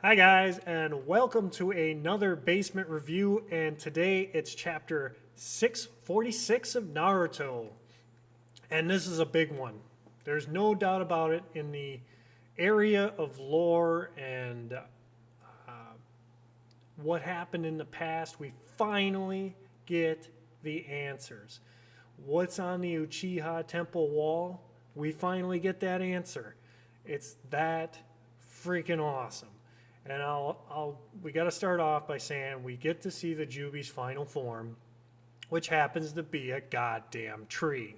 Hi guys, and welcome to another basement review, and today it's chapter 646 of Naruto. And this is a big one. There's no doubt about it. In the area of lore and what happened in the past, we finally get the answers. What's on the Uchiha Temple wall? We finally get that answer. It's that freaking awesome. And we got to start off by saying we get to see the Jubi's final form, which happens to be a goddamn tree.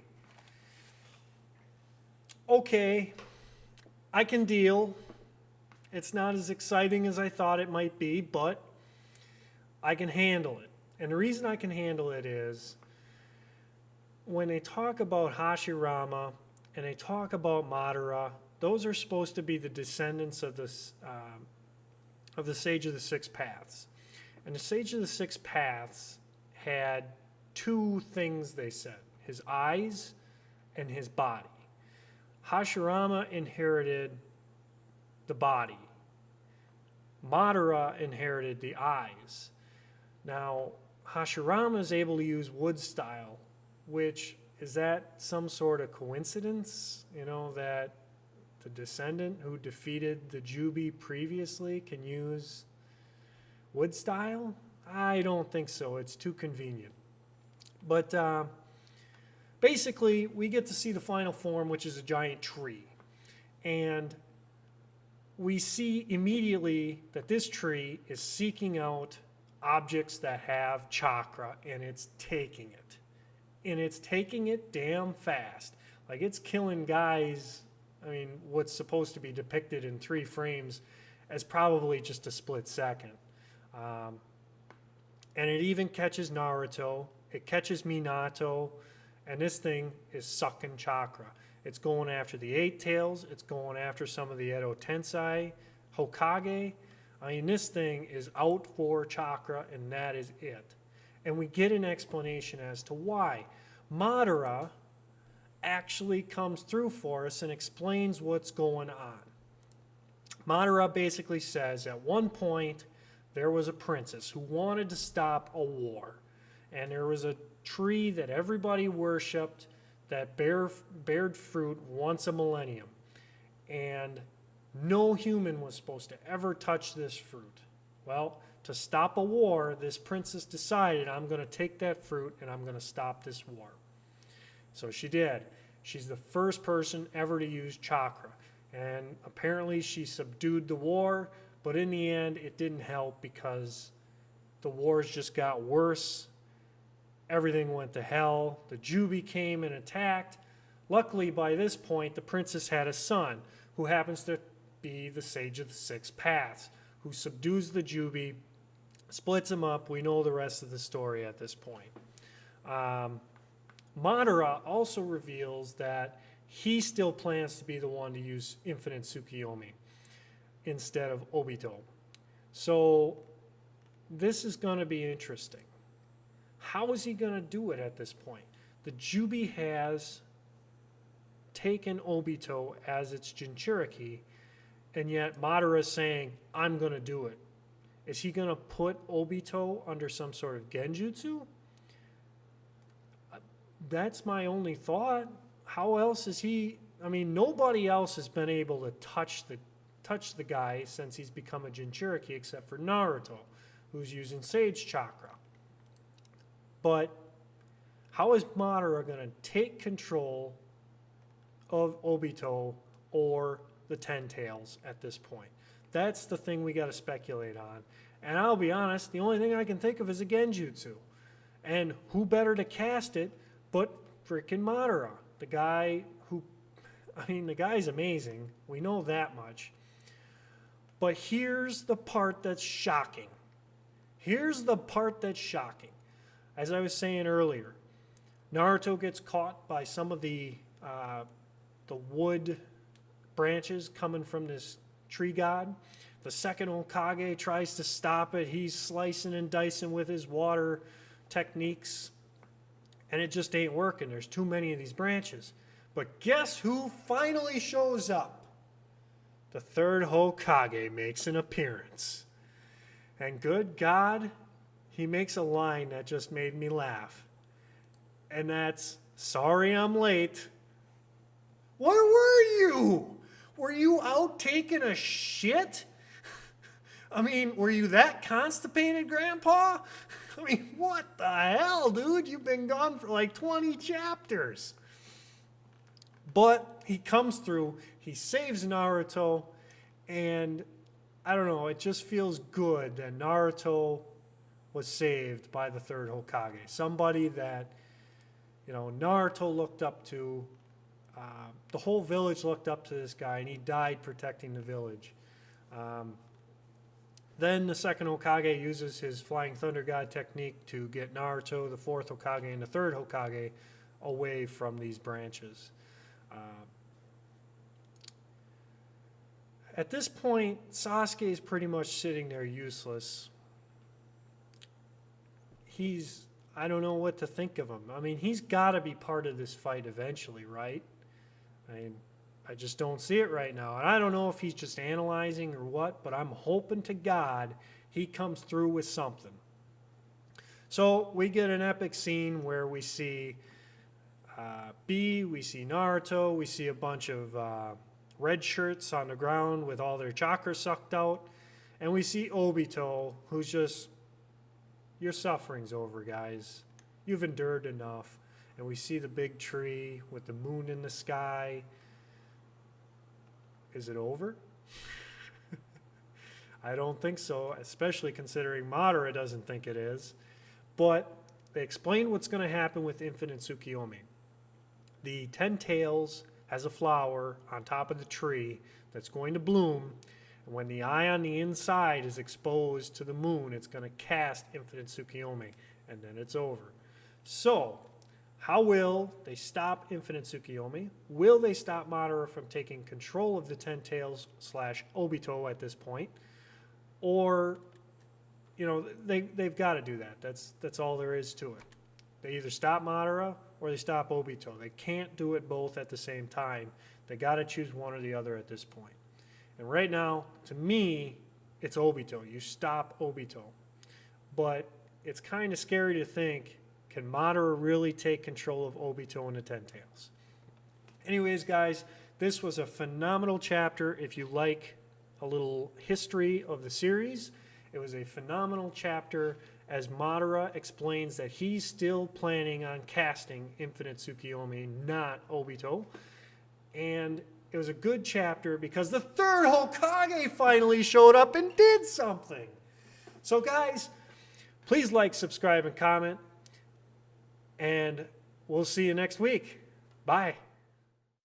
Okay, I can deal. It's not as exciting as I thought it might be, but I can handle it. And the reason I can handle it is when they talk about Hashirama and they talk about Madara, those are supposed to be the descendants of the Sage of the Six Paths. And the Sage of the Six Paths had two things they said: his eyes and his body. Hashirama inherited the body. Madara inherited the eyes. Now, Hashirama is able to use wood style, which is that some sort of coincidence? You know, that the descendant who defeated the Jubi previously can use wood style? I don't think so. It's too convenient. But basically, we get to see the final form, which is a giant tree. And we see immediately that this tree is seeking out objects that have chakra, and it's taking it. And it's taking it damn fast. Like, it's killing guys. I mean, what's supposed to be depicted in 3 frames as probably just a split second. And it even catches Naruto. It catches Minato. And this thing is sucking chakra. It's going after the Eight Tails. It's going after some of the Edo Tensei, Hokage. I mean, this thing is out for chakra, and that is it. And we get an explanation as to why. Madara actually comes through for us and explains what's going on. Madara basically says at one point there was a princess who wanted to stop a war. And there was a tree that everybody worshipped that bared fruit once a millennium. And no human was supposed to ever touch this fruit. Well, to stop a war, this princess decided, I'm going to take that fruit and I'm going to stop this war. So she did. She's the first person ever to use chakra. And apparently she subdued the war, but in the end it didn't help because the wars just got worse. Everything went to hell. The Jubi came and attacked. Luckily, by this point, the princess had a son who happens to be the Sage of the Six Paths, who subdues the Jubi, splits them up. We know the rest of the story at this point. Madara also reveals that he still plans to be the one to use Infinite Tsukiyomi instead of Obito. So this is going to be interesting. How is he going to do it at this point? The Jubi has taken Obito as its Jinchuriki, and yet Madara is saying, I'm going to do it. Is he going to put Obito under some sort of genjutsu? That's my only thought. How else is he? I mean, nobody else has been able to touch the guy since he's become a Jinchuriki except for Naruto, who's using Sage Chakra. But how is Madara going to take control of Obito or the Ten Tails at this point? That's the thing we got to speculate on. And I'll be honest, the only thing I can think of is a genjutsu. And who better to cast it but freaking Madara, the guy who, I mean, the guy's amazing. We know that much. But here's the part that's shocking. Here's the part that's shocking. As I was saying earlier, Naruto gets caught by some of the wood branches coming from this tree god. The second Hokage tries to stop it. He's slicing and dicing with his water techniques, and it just ain't working. There's too many of these branches. But guess who finally shows up? the third Hokage makes an appearance. And good God, he makes a line that just made me laugh. And that's, "Sorry I'm late." Where were you? Were you out taking a shit? I mean, were you that constipated, Grandpa? I mean, what the hell, dude? You've been gone for like 20 chapters. But he comes through, he saves Naruto, and I don't know, it just feels good that Naruto was saved by the third Hokage. Somebody that, Naruto looked up to. The whole village looked up to this guy, and he died protecting the village. Then the second Hokage uses his Flying Thunder God technique to get Naruto, the fourth Hokage, and the third Hokage away from these branches. At this point, Sasuke is pretty much sitting there useless. I don't know what to think of him. I mean, he's got to be part of this fight eventually, right? I just don't see it right now. And I don't know if he's just analyzing or what, but I'm hoping to God he comes through with something. So we get an epic scene where we see B, we see Naruto, we see a bunch of red shirts on the ground with all their chakra sucked out, and we see Obito, who's just, "Your suffering's over, guys. You've endured enough." And we see the big tree with the moon in the sky. Is it over? I don't think so, especially considering Madara doesn't think it is. But they explain what's going to happen with Infinite Tsukiyomi. The 10 Tails has a flower on top of the tree that's going to bloom. And when the eye on the inside is exposed to the moon, it's going to cast Infinite Tsukiyomi. And then it's over. So, how will they stop Infinite Tsukiyomi? Will they stop Madara from taking control of the 10 Tails / Obito at this point? Or, they've got to do that. That's all there is to it. They either stop Madara or they stop Obito. They can't do it both at the same time. They got to choose one or the other at this point. And right now, to me, it's Obito. You stop Obito. But it's kind of scary to think, can Madara really take control of Obito and the 10 Tails? Anyways, guys, this was a phenomenal chapter. If you like a little history of the series, it was a phenomenal chapter as Madara explains that he's still planning on casting Infinite Tsukiyomi, not Obito. And it was a good chapter because the third Hokage finally showed up and did something. So, guys, please like, subscribe, and comment. And we'll see you next week. Bye.